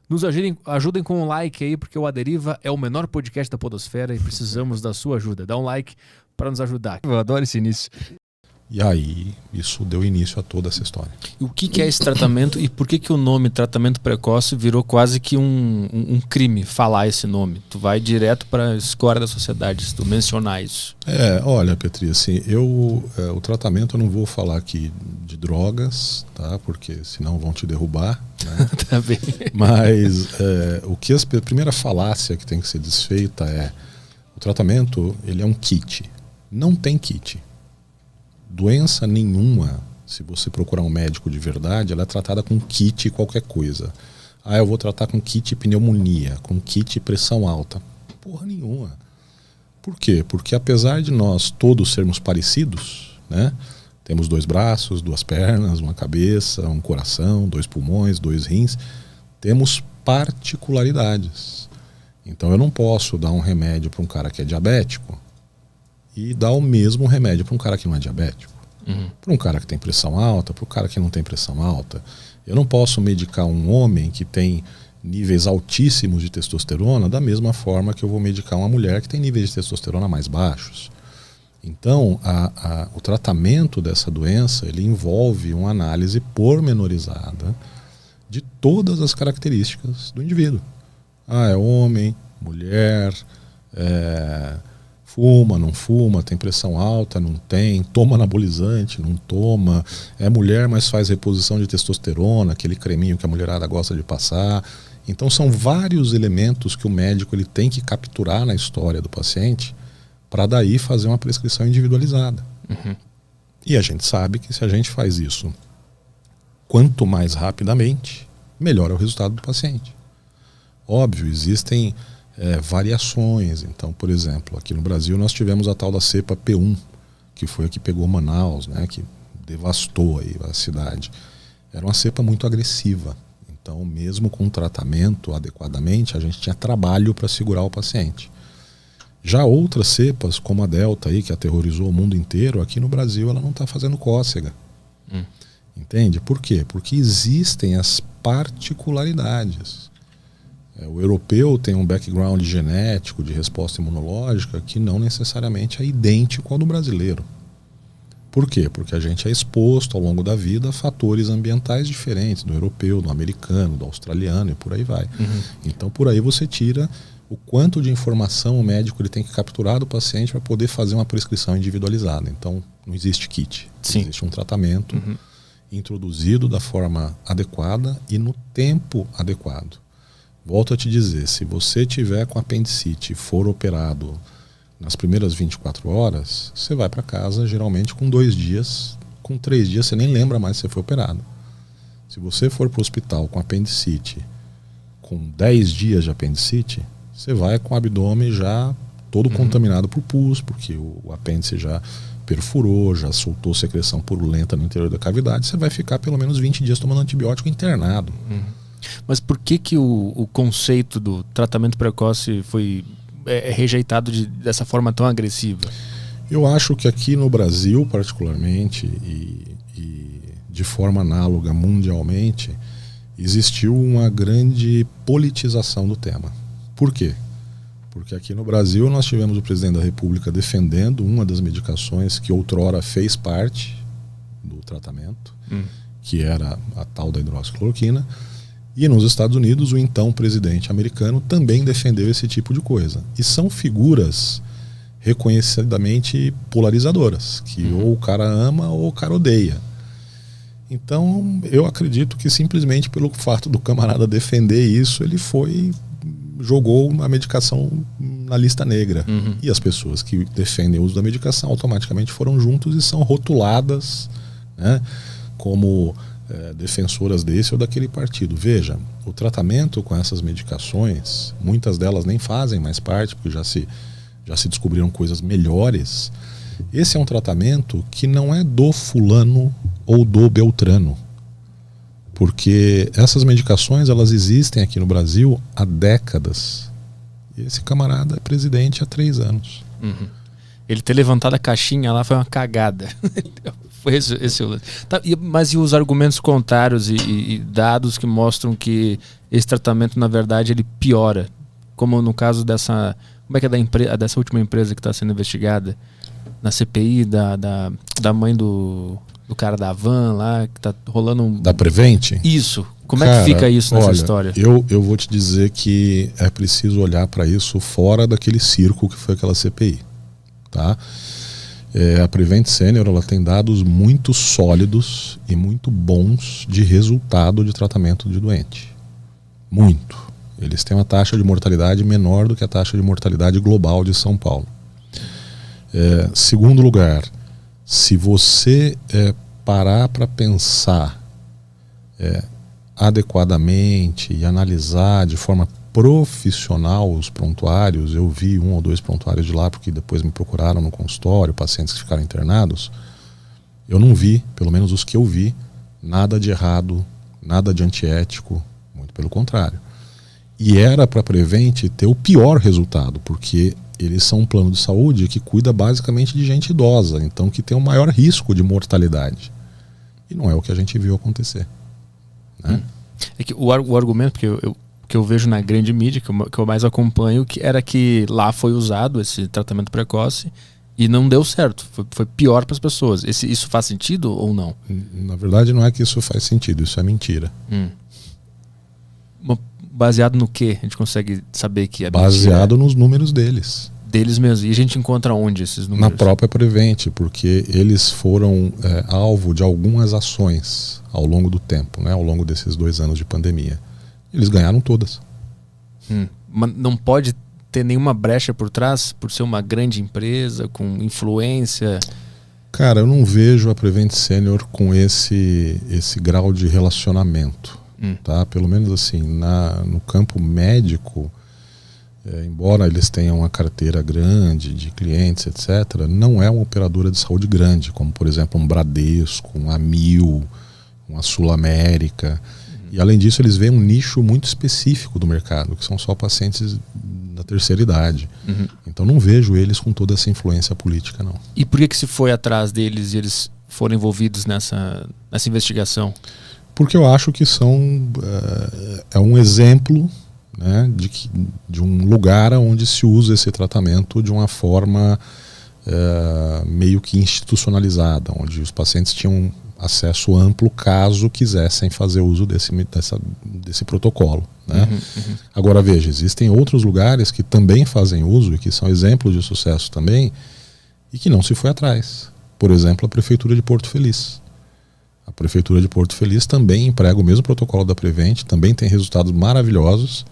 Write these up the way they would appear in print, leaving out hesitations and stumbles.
Nos ajudem com um like aí, porque o A Deriva é o menor podcast da podosfera e precisamos da sua ajuda. Dá um like para nos ajudar. Eu adoro esse início. E aí, isso deu início a toda essa história. E o que é esse tratamento e por que o nome tratamento precoce virou quase que um crime falar esse nome? Tu vai direto para a escória da sociedade se tu mencionar isso. Olha, Petri, assim, o tratamento eu não vou falar aqui de drogas, tá? Porque senão vão te derrubar, né? Tá bem. Mas a primeira falácia que tem que ser desfeita é o tratamento, ele é um kit. Não tem kit. Doença nenhuma, se você procurar um médico de verdade, ela é tratada com kit qualquer coisa. Eu vou tratar com kit pneumonia, com kit pressão alta. Porra nenhuma. Por quê? Porque apesar de nós todos sermos parecidos, né? Temos 2 braços, 2 pernas, uma cabeça, um coração, 2 pulmões, 2 rins, temos particularidades. Então eu não posso dar um remédio para um cara que é diabético e dar o mesmo remédio para um cara que não é diabético. Para um cara que tem pressão alta, para o cara que não tem pressão alta. Eu não posso medicar um homem que tem níveis altíssimos de testosterona da mesma forma que eu vou medicar uma mulher que tem níveis de testosterona mais baixos. Então, o tratamento dessa doença, ele envolve uma análise pormenorizada de todas as características do indivíduo. É homem, mulher, fuma, não fuma, tem pressão alta, não tem, toma anabolizante, não toma, é mulher, mas faz reposição de testosterona, aquele creminho que a mulherada gosta de passar. Então são vários elementos que o médico ele tem que capturar na história do paciente para daí fazer uma prescrição individualizada. E a gente sabe que se a gente faz isso quanto mais rapidamente, melhor é o resultado do paciente. Óbvio, existem variações. Então, por exemplo, aqui no Brasil nós tivemos a tal da cepa P1, que foi a que pegou Manaus, né, que devastou aí a cidade. Era uma cepa muito agressiva. Então, mesmo com tratamento adequadamente, a gente tinha trabalho para segurar o paciente. Já outras cepas, como a Delta, aí, que aterrorizou o mundo inteiro, aqui no Brasil ela não está fazendo cócega. Entende? Por quê? Porque existem as particularidades. O europeu tem um background genético de resposta imunológica que não necessariamente é idêntico ao do brasileiro. Por quê? Porque a gente é exposto ao longo da vida a fatores ambientais diferentes do europeu, do americano, do australiano e por aí vai. Então por aí você tira o quanto de informação o médico ele tem que capturar do paciente para poder fazer uma prescrição individualizada. Então não existe kit. Sim. Existe um tratamento introduzido da forma adequada e no tempo adequado. Volto a te dizer, se você tiver com apendicite e for operado nas primeiras 24 horas, você vai para casa geralmente com 2 dias, com 3 dias você nem lembra mais se você foi operado. Se você for para o hospital com apendicite, com 10 dias de apendicite, você vai com o abdômen já todo contaminado por pus, porque o apêndice já perfurou, já soltou secreção purulenta no interior da cavidade, você vai ficar pelo menos 20 dias tomando antibiótico internado. Mas por que o conceito do tratamento precoce foi rejeitado dessa forma tão agressiva? Eu acho que aqui no Brasil, particularmente, e de forma análoga mundialmente, existiu uma grande politização do tema. Por quê? Porque aqui no Brasil nós tivemos o presidente da República defendendo uma das medicações que outrora fez parte do tratamento, que era a tal da hidroxicloroquina. E nos Estados Unidos, o então presidente americano também defendeu esse tipo de coisa. E são figuras reconhecidamente polarizadoras, que ou o cara ama ou o cara odeia. Então, eu acredito que simplesmente pelo fato do camarada defender isso, ele jogou a medicação na lista negra. E as pessoas que defendem o uso da medicação automaticamente foram juntos e são rotuladas, né, como defensoras desse ou daquele partido. Veja, o tratamento com essas medicações, muitas delas nem fazem mais parte, porque já se descobriram coisas melhores. Esse é um tratamento que não é do fulano ou do beltrano, porque essas medicações elas existem aqui no Brasil há décadas. E esse camarada é presidente há 3 anos. Ele ter levantado a caixinha lá foi uma cagada. Foi esse o lance. Tá, mas e os argumentos contrários e dados que mostram que esse tratamento, na verdade, ele piora? Como no caso dessa... Como é que é dessa última empresa que está sendo investigada? Na CPI da mãe do cara da van lá, que tá rolando Da Prevent? Isso. Como é que fica isso nessa história? Eu vou te dizer que é preciso olhar para isso fora daquele circo que foi aquela CPI. Tá? A Prevent Senior, ela tem dados muito sólidos e muito bons de resultado de tratamento de doente. Muito. Eles têm uma taxa de mortalidade menor do que a taxa de mortalidade global de São Paulo. Segundo lugar, se você parar para pensar adequadamente e analisar de forma profissional os prontuários, eu vi 1 ou 2 prontuários de lá porque depois me procuraram no consultório, pacientes que ficaram internados, eu não vi, pelo menos os que eu vi, nada de errado, nada de antiético, muito pelo contrário. E era para a Prevent ter o pior resultado, porque eles são um plano de saúde que cuida basicamente de gente idosa, então que tem um maior risco de mortalidade. E não é o que a gente viu acontecer. Né? É que o argumento que eu vejo na grande mídia, que eu mais acompanho, que era que lá foi usado esse tratamento precoce e não deu certo. Foi pior para as pessoas. Isso faz sentido ou não? Na verdade, não é que isso faz sentido, isso é mentira. Baseado no que a gente consegue saber que é baseado mentira? Nos números deles. Deles mesmos. E a gente encontra onde esses números? Na própria Prevent, porque eles foram alvo de algumas ações ao longo do tempo, né, ao longo desses 2 anos de pandemia. Eles ganharam todas. Mas não pode ter nenhuma brecha por trás, por ser uma grande empresa, com influência? Cara, eu não vejo a Prevent Senior com esse grau de relacionamento. Tá? Pelo menos assim, no campo médico, embora eles tenham uma carteira grande de clientes, etc., não é uma operadora de saúde grande, como por exemplo um Bradesco, um Amil, uma Sul América. E além disso, eles veem um nicho muito específico do mercado, que são só pacientes da terceira idade. Então não vejo eles com toda essa influência política, não. E por que se foi atrás deles e eles foram envolvidos nessa investigação? Porque eu acho que é um exemplo, né, de um lugar onde se usa esse tratamento de uma forma meio que institucionalizada, onde os pacientes tinham acesso amplo caso quisessem fazer uso desse protocolo. Né? Agora veja, existem outros lugares que também fazem uso e que são exemplos de sucesso também e que não se foi atrás. Por exemplo, a Prefeitura de Porto Feliz. A Prefeitura de Porto Feliz também emprega o mesmo protocolo da Prevent, também tem resultados maravilhosos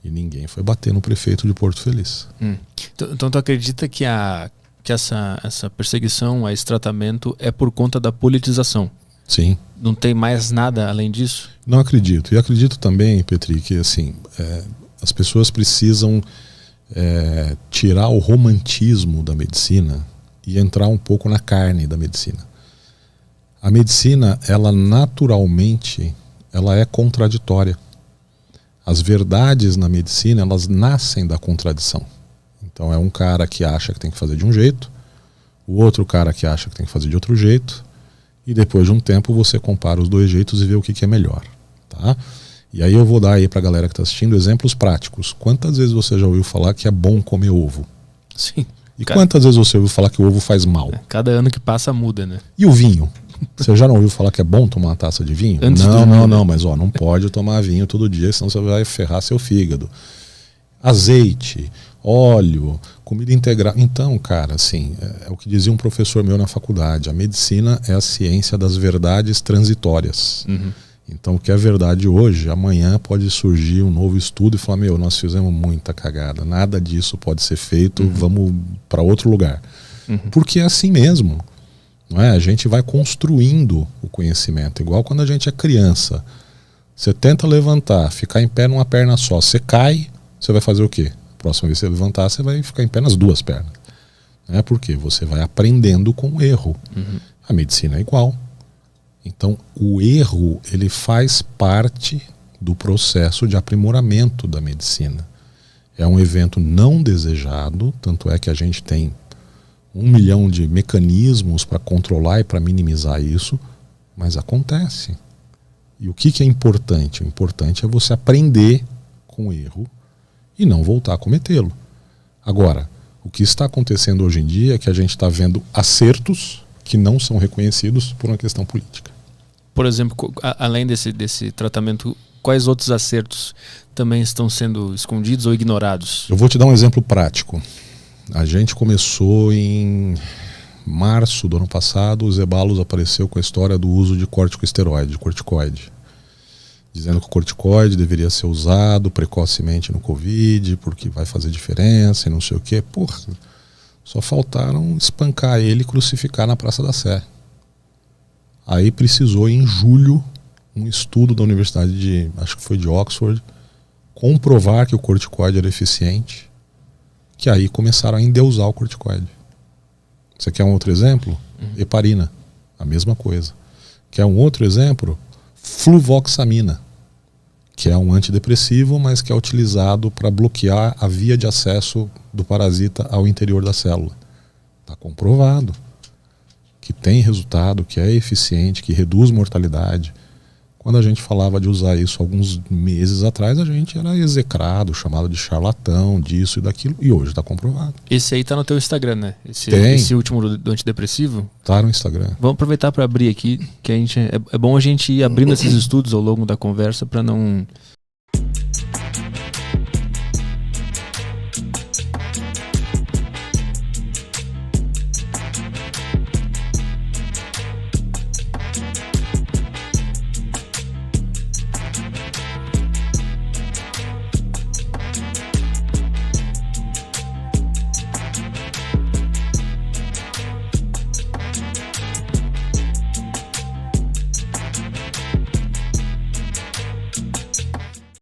e ninguém foi bater no prefeito de Porto Feliz. Então tu acredita que essa perseguição a esse tratamento é por conta da politização? Sim. Não tem mais nada além disso? Não acredito. E acredito também, Petri, que assim, as pessoas precisam tirar o romantismo da medicina e entrar um pouco na carne da medicina. A medicina, ela naturalmente, ela é contraditória. As verdades na medicina, elas nascem da contradição. Então é um cara que acha que tem que fazer de um jeito, o outro cara que acha que tem que fazer de outro jeito, e depois de um tempo você compara os 2 jeitos e vê o que é melhor. Tá? E aí eu vou dar aí pra galera que está assistindo exemplos práticos. Quantas vezes você já ouviu falar que é bom comer ovo? Sim. E quantas vezes você ouviu falar que o ovo faz mal? Cada ano que passa muda, né? E o vinho? Você já não ouviu falar que é bom tomar uma taça de vinho? Não, mas não pode tomar vinho todo dia, senão você vai ferrar seu fígado. Azeite, óleo, comida integral. Então, cara, assim, é o que dizia um professor meu na faculdade, a medicina é a ciência das verdades transitórias. Então, o que é verdade hoje, amanhã pode surgir um novo estudo e falar, nós fizemos muita cagada, nada disso pode ser feito, vamos para outro lugar. Porque é assim mesmo. Não é? A gente vai construindo o conhecimento, igual quando a gente é criança. Você tenta levantar, ficar em pé numa perna só, você cai, você vai fazer o quê? Próxima vez que você levantar, você vai ficar em pé nas 2 pernas. Porque você vai aprendendo com o erro. A medicina é igual. Então, o erro, ele faz parte do processo de aprimoramento da medicina. É um evento não desejado, tanto é que a gente tem 1 milhão de mecanismos para controlar e para minimizar isso, mas acontece. E o que é importante? O importante é você aprender com o erro e não voltar a cometê-lo. Agora, o que está acontecendo hoje em dia é que a gente está vendo acertos que não são reconhecidos por uma questão política. Por exemplo, além desse tratamento, quais outros acertos também estão sendo escondidos ou ignorados? Eu vou te dar um exemplo prático. A gente começou em março do ano passado, o Zeballos apareceu com a história do uso de corticosteroide, de corticoide, dizendo que o corticoide deveria ser usado precocemente no Covid, porque vai fazer diferença e não sei o quê. Porra, só faltaram espancar ele e crucificar na Praça da Sé. Aí precisou, em julho, um estudo da Universidade de, acho que foi de Oxford, comprovar que o corticoide era eficiente, que aí começaram a endeusar o corticoide. Você quer um outro exemplo? Heparina, a mesma coisa. Quer um outro exemplo? Fluvoxamina, que é um antidepressivo, mas que é utilizado para bloquear a via de acesso do parasita ao interior da célula. Está comprovado que tem resultado, que é eficiente, que reduz mortalidade. Quando a gente falava de usar isso alguns meses atrás, a gente era execrado, chamado de charlatão, disso e daquilo, e hoje está comprovado. Esse aí tá no teu Instagram, né? Esse último do antidepressivo? Tá no Instagram. Vamos aproveitar para abrir aqui, que a gente é bom a gente ir abrindo esses estudos ao longo da conversa para não